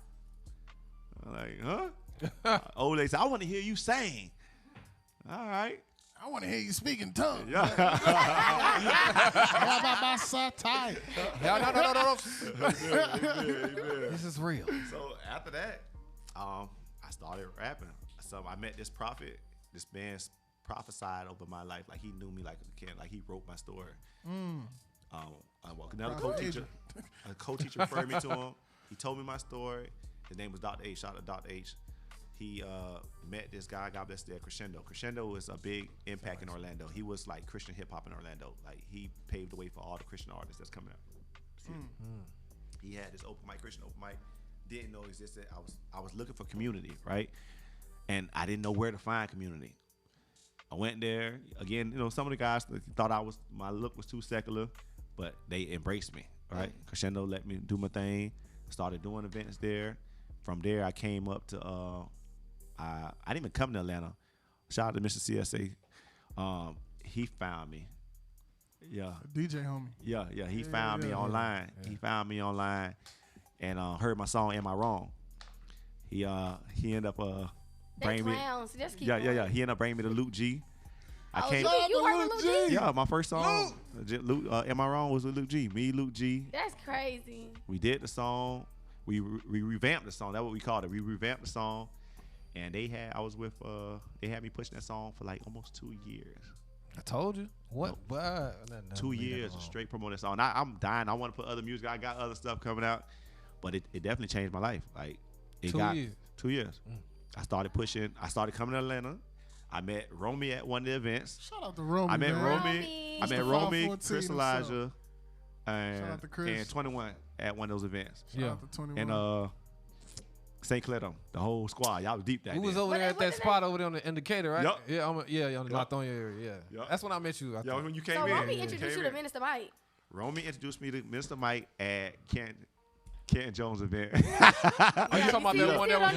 I'm like, huh? Old lady said, I want to hear you sing. All right. I want to hear you speak in tongues. Yeah. No. This is real. So after that, I started rapping. So I met this prophet. This man prophesied over my life. Like, he knew me like a kid. Like, he wrote my story. Another co-teacher referred me to him. He told me my story. His name was Dr. H. Shout out to Dr. H. He met this guy, God bless there, Crescendo. Crescendo was a big impact in Orlando. He was like Christian hip hop in Orlando. Like, he paved the way for all the Christian artists that's coming up. He had this Christian open mic. Didn't know it existed. I was looking for community, right? And I didn't know where to find community. I went there again. You know, some of the guys thought my look was too secular, but they embraced me, right? Crescendo let me do my thing. Started doing events there. From there, I came up to. I didn't even come to Atlanta. Shout out to Mr. CSA. He found me. Yeah. DJ homie. Yeah. He found me online. Yeah. He found me online and heard my song "Am I Wrong?" He ended up bringing me. Just keep He ended up bringing me to Luke G. You heard Luke G? Yeah, my first song. Luke, "Am I Wrong?" was with Luke G. Me, Luke G. That's crazy. We did the song. We revamped the song. That's what we called it. We revamped the song, and they had me pushing that song for like almost 2 years. I told you. What? No. 2 years of straight promoting that song. I'm dying. I want to put other music. I got other stuff coming out, but it definitely changed my life. Like, 2 years. 2 years. I started pushing. I started coming to Atlanta. I met Romy at one of the events. Shout out to Romy. I met Romy, Chris himself. Elijah, and 21 at one of those events. Shout out to 21. And St. Cleto, the whole squad. Y'all was deep that day. We was over there at that spot over there on the indicator, right? Yep. Yeah, on the Lithonia area. Yeah. That's when I met you. Yeah, when you came so in. Romy introduced you to Minister Mike. Romy introduced me to Minister Mike at Ken Jones event. Are you talking about that one that was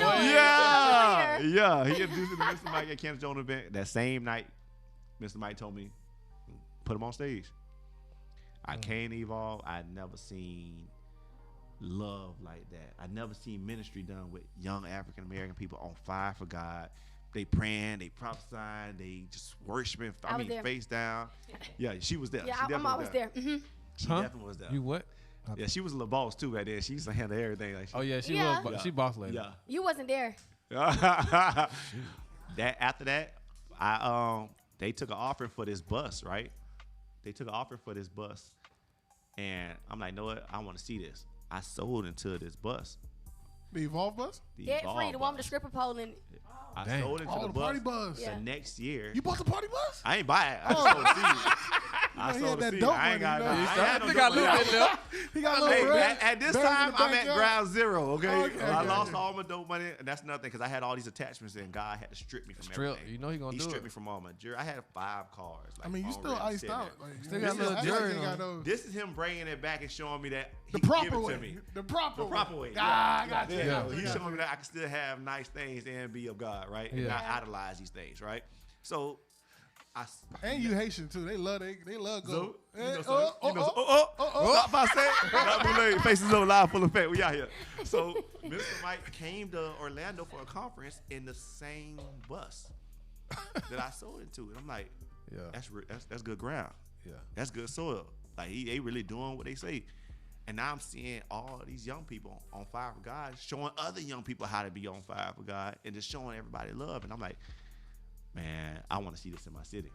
Yeah. He introduced me to Mr. Mike at Ken Jones event. That same night, Mr. Mike told me, put him on stage. I came to Evolve. I'd never seen love like that. I'd never seen ministry done with young African American people on fire for God. They praying, they prophesying, they just worshiping. I mean, face down. Yeah, she was there. Yeah, I'm always there. Mm-hmm. She definitely was there. You what? Yeah, she was a little boss too back then. She used to handle everything. Like she was. She boss lady. Yeah. You wasn't there. After that, they took an offering for this bus, right? They took an offering for this bus, and I'm like, know what? I want to see this. I sold into this bus. The Evolve bus? Debt free, the one with the stripper pole in it. I sold into the party bus. The next year. You bought the party bus? I ain't buy it. I just sold the seed. I sold the seed. I ain't got no. He got a little at this time, I'm at ground zero, okay? I lost all my dope money, and that's nothing because I had all these attachments, and God had to strip me from everything. You know he gonna do it. He stripped me from all my jewelry. I had 5 cars. I mean, you still iced out. Still got a little jewelry. This is him bringing it back and showing me that the proper way. The proper way. I got you. He's showing me that I can still have nice things and be of God, right? And not idolize these things, right? So, and you Haitian too. They love gold. Stop by saying. FaceDaZoe live full effect. We out here. So Mr. Mike came to Orlando for a conference in the same bus that I sold into, and I'm like, that's good ground. Yeah, that's good soil. Like they really doing what they say. And now I'm seeing all these young people on fire for God, showing other young people how to be on fire for God, and just showing everybody love. And I'm like, man, I want to see this in my city.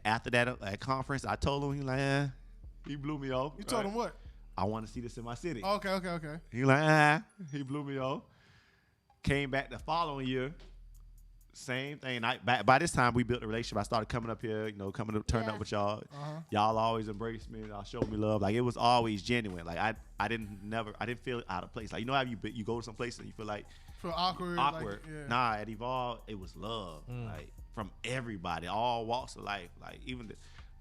After that conference, I told him, he blew me off. You told him what? I want to see this in my city. Okay. He he blew me off. Came back the following year. Same thing. By this time, we built a relationship. I started coming up here, turn up with y'all. Y'all always embraced me. Y'all showed me love. Like it was always genuine. Like I didn't feel out of place. Like you know how you go to some place and you feel like awkward. Like, Nah, at Evolve, it was love. Like from everybody, all walks of life. Like even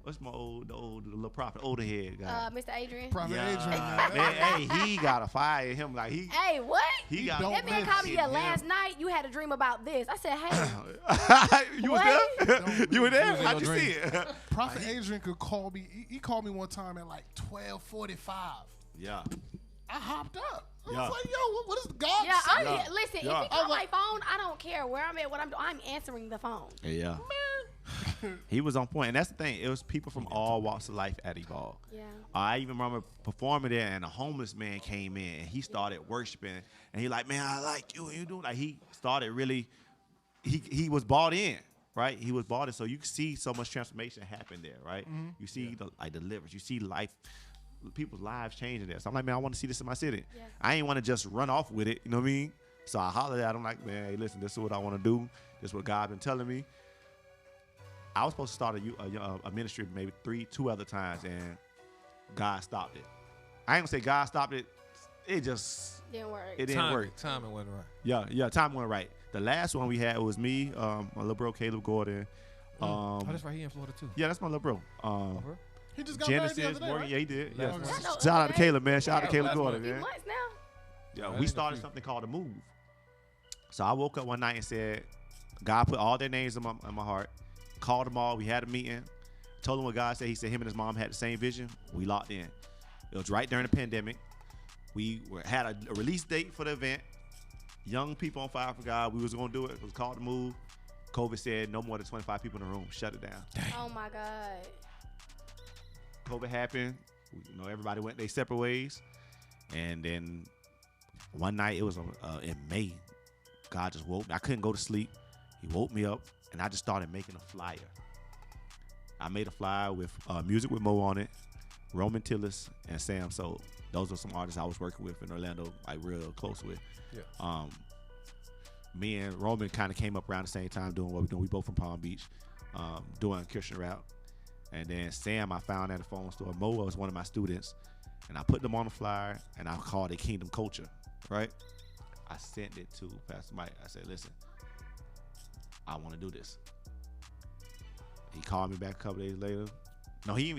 what's my the little prophet, older head guy? Mr. Adrian. Prophet Adrian. Man, hey, he got a fire in him. Like he. Hey, what? He got. That man called me last night. You had a dream about this. I said, hey. You was there? You were there? How'd you see it? Prophet Adrian could call me. He called me one time at like 12:45. Yeah. I hopped up. I was like, yo, what is God saying? Listen, if he call my phone, I don't care where I'm at, what I'm doing. I'm answering the phone. Yeah. He was on point. And that's the thing. It was people from all walks of life at Evolve. Yeah. I even remember performing there, and a homeless man came in, and he started worshiping. And he like, man, I like you. And you doing like he started really, he was bought in, right? He was bought in. So you can see so much transformation happen there, right? Mm-hmm. You see the deliverance. You see life. People's lives changing there. So I'm like, man, I want to see this in my city. Yeah. I ain't want to just run off with it. You know what I mean? So I hollered at him like, man, hey, listen, this is what I want to do. This is what God been telling me. I was supposed to start a ministry maybe 2 other times, and God stopped it. I ain't gonna say God stopped it. It just didn't work. It didn't work. Timing wasn't right. Yeah, timing wasn't right. The last one we had was me, my little bro Caleb Gordon. That's right. He in Florida too. Yeah, that's my little bro. He just got Genesis, married the other day, Morgan, right? yeah, he did. Yeah. Okay. Shout out to Caleb, man. Shout out to Caleb Gordon, A few man. months now. Yeah, we started something called a move. So I woke up one night and said, God put all their names in my heart. Called them all. We had a meeting. Told them what God said. He said him and his mom had the same vision. We locked in. It was right during the pandemic. We had a release date for the event. Young people on fire for God. We was going to do it. It was called the move. COVID said no more than 25 people in the room. Shut it down. Dang. Oh, my God. COVID happened. Everybody went their separate ways. And then one night, it was in May, God just woke me. I couldn't go to sleep. He woke me up, and I just started making a flyer. I made a flyer with Music with Mo on it, Roman Tillis, and Sam Soul. Those are some artists I was working with in Orlando, like real close with. Yeah. Me and Roman kind of came up around the same time doing what we're doing. We both from Palm Beach, doing Christian rap. And then Sam, I found at a phone store. Mo was one of my students, and I put them on the flyer, and I called it Kingdom Culture, right? I sent it to Pastor Mike. I said, listen, I want to do this. He called me back a couple days later. No, he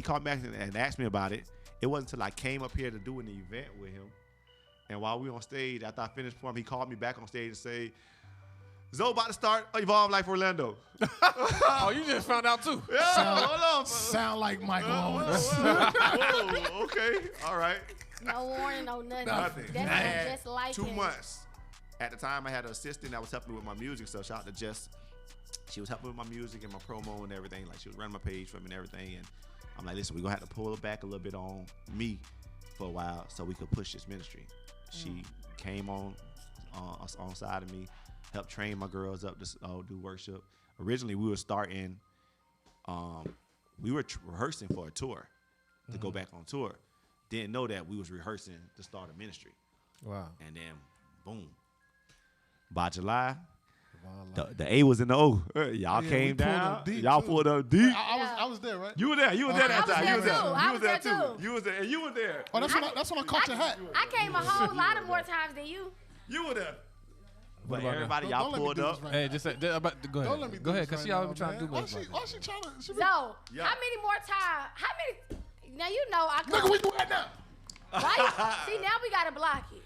called me back and asked me about it. it wasn't until I came up here to do an event with him, and while we on stage, after I finished performing, he called me back on stage and say, Zoe about to start Evolve Life Orlando. Oh, you just found out too. Yeah, hold on. Sound like Michael Owens. Whoa, okay, all right. No warning, no nothing. Nothing. That's just like 2 months. At the time, I had an assistant that was helping me with my music, so shout out to Jess. She was helping with my music and my promo and everything. Like, she was running my page for me and everything. And I'm like, listen, we're going to have to pull it back a little bit on me for a while so we could push this ministry. She came on side of me, helped train my girls up to do worship. Originally, we were starting, we were rehearsing for a tour to go back on tour. Didn't know that we was rehearsing to start a ministry. Wow. And then, boom. By July, the A was in the O. Y'all came down. Y'all pulled up deep. I was there, right? You were there. You were there that time. You was there too. You was there. And you were there. Oh, that's when I caught your hat. I came a whole lot of more times than you. You were there. But about everybody, that? y'all Don't pulled up. Hey, just say, go ahead. Don't let me Go ahead, because she always trying to do why much. she trying to? So, how many more times? How many? Now you know I Nigga, we do that now. Right? See, now we got to block it.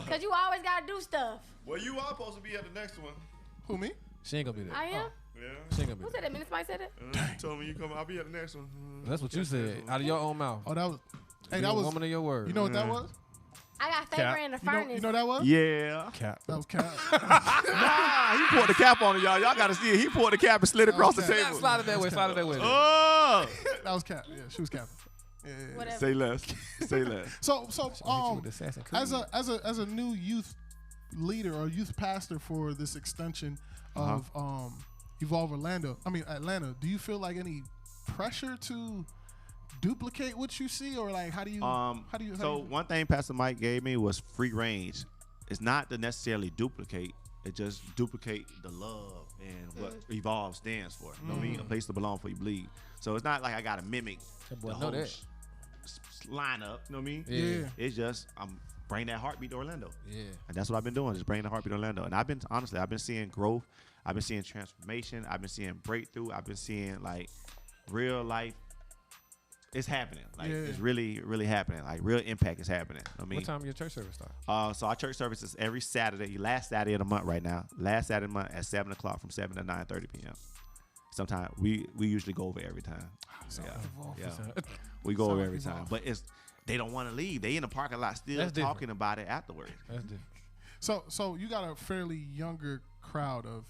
Because you always got to do stuff. Well, you are supposed to be at the next one. Who, me? She ain't gonna be there. I am? Yeah. She ain't gonna be Who there. said that? Minute Spike said it? You told me you come. I'll be at the next one. That's what you said out of your own mouth. Oh, that was. Hey, Be that a was. woman of your word. You know what that was? I got Cap. favorite in the You furnace. know that was? Yeah. Cap. That was Cap. Nah, he poured the cap on it, y'all. Y'all got to see it. He poured the cap and slid across the Okay. table. Slide it that way. Slide it that way. Oh. That was Cap. Yeah, she was Cap. Yeah. Whatever. Say less. Say less. So With the Assassin's Creed. as a new youth leader or youth pastor for this extension of Evolve Atlanta, do you feel like any pressure to duplicate what you see, or like how do you one thing Pastor Mike gave me was free range. It's not to necessarily duplicate. It just duplicate the love and what Evolve stands for. You know what I mean? A place to belong before you bleed. So it's not like I got to mimic the whole lineup. You know what I mean? Yeah. It's just I'm bring that heartbeat to Orlando. Yeah. And that's what I've been doing, just bringing the heartbeat to Orlando. And I've been seeing growth. I've been seeing transformation. I've been seeing breakthrough. I've been seeing like real life. It's happening. Like it's really, really happening. Like real impact is happening. I mean, what time your church service start? So our church service is every Saturday, last Saturday of the month right now. Last Saturday of the month at 7 o'clock from 7 to 9:30 p.m. Sometimes we usually go over every time. Yeah. We go over every time. But they don't want to leave. They in the parking lot still talking about it afterwards. That's different. So you got a fairly younger crowd of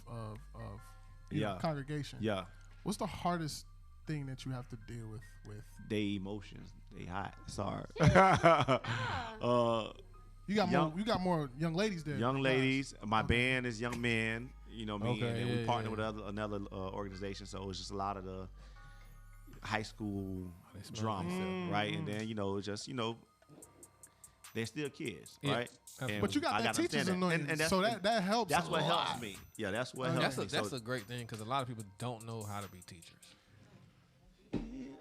congregation. Yeah. What's the hardest thing that you have to deal with? They emotions. They hot. Sorry. You got more young ladies there. Young ladies. My band is young men. You know me. Okay, and then we partner with another organization. So it's just a lot of the high school drama, right? And then it's just they're still kids, right? And but you got that teacher's anointing, so that helps. That's what helps me. Yeah, that's what helps me. That's a great thing because a lot of people don't know how to be teachers.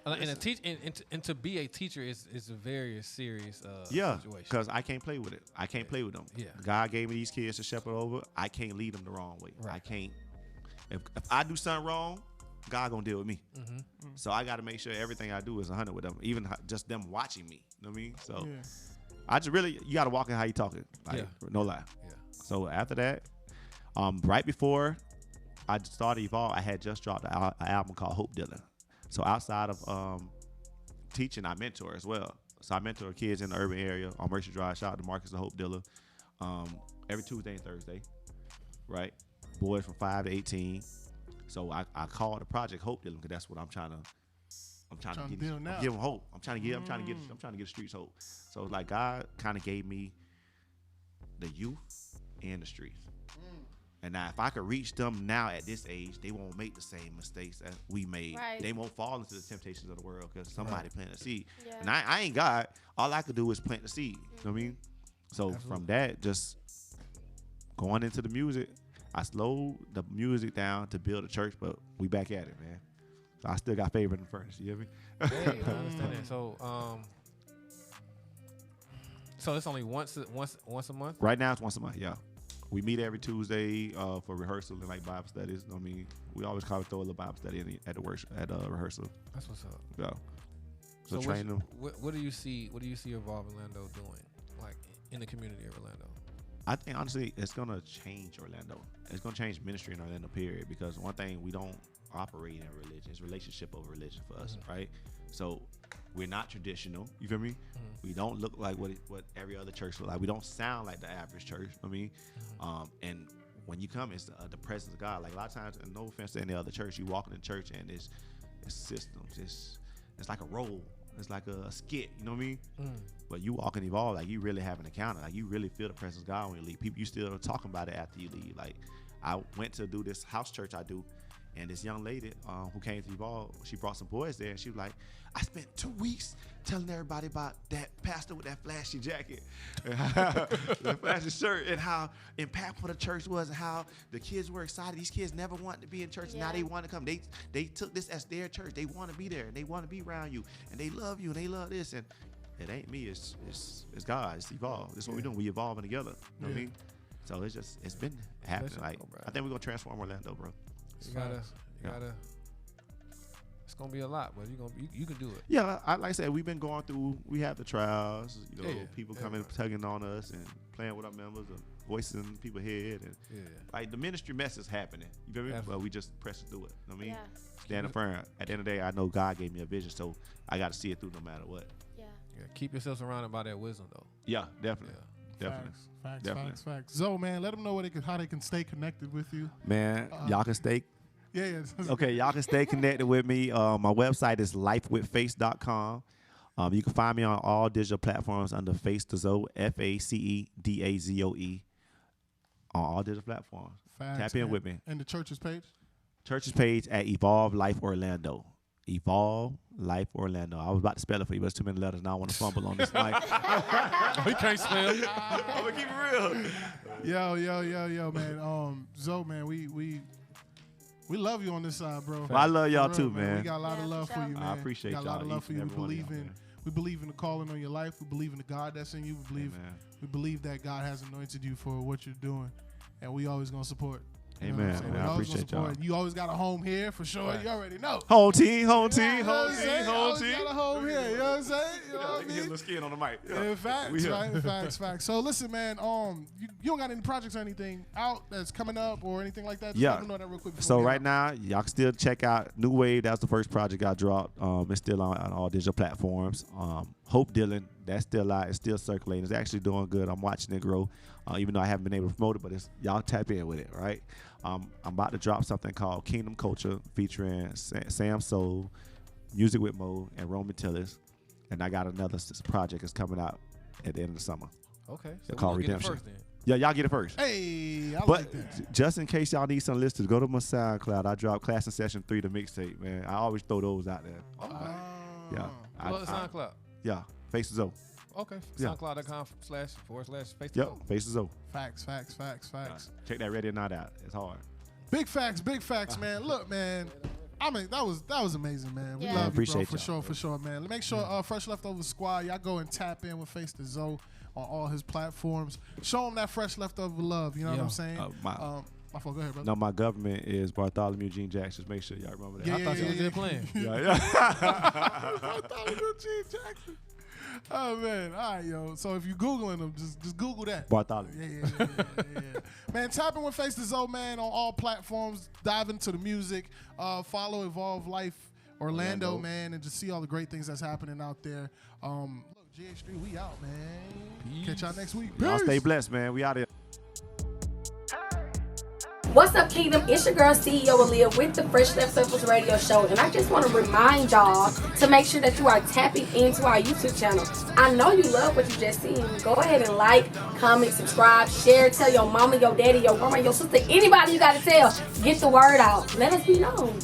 And to be a teacher is a very serious situation. Because I can't play with it. I can't play with them. Yeah. God gave me these kids to shepherd over. I can't lead them the wrong way. Right. I can't. If I do something wrong, God gonna deal with me. Mm-hmm. So I got to make sure everything I do is 100 with them, even just them watching me. You know what I mean? So I just you got to walk in how you talking. Like, no lie. Yeah. So after that, right before I started Evolve, I had just dropped an album called Hope Dealer. So outside of teaching, I mentor as well. So I mentor kids in the urban area on Mercer Drive. Shout out to Marcus, the Hope Dealer. Every Tuesday and Thursday, right? Boys from 5 to 18. So I call the project Hope Dealer because that's what I'm trying to give them hope. I'm trying to get the streets hope. So like God kind of gave me the youth and the streets. And now if I could reach them now at this age, they won't make the same mistakes that we made. Right. They won't fall into the temptations of the world because somebody planted a seed. Yeah. And I ain't God. All I could do is plant the seed. You know what I mean? So from that, just going into the music, I slowed the music down to build a church, but we back at it, man. So I still got favor in the furnace. You hear me? Hey, I understand that. So it's only once a month? Right now it's once a month, yeah. We meet every Tuesday for rehearsal and like Bible studies. I mean, we always kind of throw a little Bible study at the rehearsal. That's what's up. Yeah. So train them. What do you see Evolve Orlando doing, like in the community of Orlando? I think honestly, it's gonna change Orlando. It's gonna change ministry in Orlando, period. Because one thing, we don't operate in religion. It's relationship over religion for us, right? So we're not traditional. You feel me? We don't look like what every other church look like. We don't sound like the average church. I mean, and when you come, it's the presence of God. Like a lot of times, and no offense to any other church, you walk in the church and it's systems. It's like a role. It's like a skit, you know what I mean? But you walk and evolve, like you really have an encounter. Like you really feel the presence of God when you leave. People, you still talking about it after you leave. Like I went to do this house church I do, and this young lady who came to Evolve, she brought some boys there, and she was like, I spent 2 weeks telling everybody about that pastor with that flashy jacket, that flashy shirt, and how impactful the church was, and how the kids were excited. These kids never wanted to be in church, and now they want to come. They took this as their church. They want to be there, and they want to be around you, and they love you, and they love this. And it ain't me. It's God. It's Evolve. This is what we're doing. We evolving together. You know what I mean? So it's been happening. Like I think we're gonna transform Orlando, bro. You gotta. It's gonna be a lot, but you can do it. Yeah, like I said, we've been going through. We have the trials. You know, people coming tugging on us and playing with our members, and voicing people's head, and like the ministry mess is happening. You feel me? But we just press through it. You know what I mean? Standing firm. At the end of the day, I know God gave me a vision, so I got to see it through no matter what. Yeah. Keep yourself surrounded by that wisdom, though. Yeah, definitely. Definitely. Facts. Zoe, man, let them know how they can stay connected with you. Man, y'all can stay. Yeah. Okay, y'all can stay connected with me. My website is lifewithface.com. You can find me on all digital platforms under FaceDaZoe, FaceDaZoe, on all digital platforms. Facts, Tap in with me. And the church's page? Church's page at Evolve Life Orlando. Evolve Life Orlando. I was about to spell it for you, but it's too many letters, and I don't want to fumble on this mic. We can't spell. I'm gonna keep it real. Yo, man. Zoe, man, we love you on this side, bro. Well, I love y'all too, man. We got a lot of love for you, man. I appreciate y'all. We got a lot of love for you. We believe in the calling on your life. We believe in the God that's in you. We believe that God has anointed you for what you're doing, and we always gonna support. Amen. I appreciate y'all. You always got a home here for sure. Right. You already know. Home team. Got a home here. You know what I'm saying? You know what I mean? Get a little skin on the mic. Facts. So listen, man. You don't got any projects or anything out that's coming up or anything like that? Just let me know that real quick. So right now, y'all can still check out New Wave. That's the first project I dropped. It's still on all digital platforms. Hope Dylan, that's still out. It's still circulating. It's actually doing good. I'm watching it grow. Even though I haven't been able to promote it, but y'all tap in with it, right? I'm about to drop something called Kingdom Culture featuring Sam Soul, Music with Mo, and Roman Tillis. And I got another project that's coming out at the end of the summer. Okay. So called Redemption. Yeah, y'all get it first. Hey, like that. Just in case y'all need some listeners, go to my SoundCloud. I dropped Class in Session 3, the mixtape, man. I always throw those out there. SoundCloud. Yeah, FaceDaZoe. Okay. SoundCloud.com//FaceDaZoe. Yep, FaceDaZoe. Facts. Check that Ready or Not out. It's hard. Big facts, man. Look, man. I mean, that was amazing, man. We love you, bro, for sure, man. Make sure Fresh Leftovers Squad, y'all go and tap in with FaceDaZoe on all his platforms. Show him that fresh leftover love. You know what I'm saying? My fault. Go ahead, brother. No, my government is Bartholomew Eugene Jackson. Just make sure y'all remember that. Yeah, I thought you was just playing. Bartholomew Eugene Jackson. Oh man, all right, yo. So if you're googling them, just Google that. Bartholomew. Yeah. Man, tap in with FaceDaZoe, man, on all platforms. Dive into the music. Follow Evolve Life Orlando, man, and just see all the great things that's happening out there. Look, GH3, we out, man. Peace. Catch y'all next week. Y'all stay blessed, man. We out here. What's up, Kingdom? It's your girl, CEO AALIYAH, with the Fresh Leftovers Radio Show. And I just want to remind y'all to make sure that you are tapping into our YouTube channel. I know you love what you just seen. Go ahead and like, comment, subscribe, share, tell your mama, your daddy, your grandma, your sister, anybody you got to tell. Get the word out. Let us be known.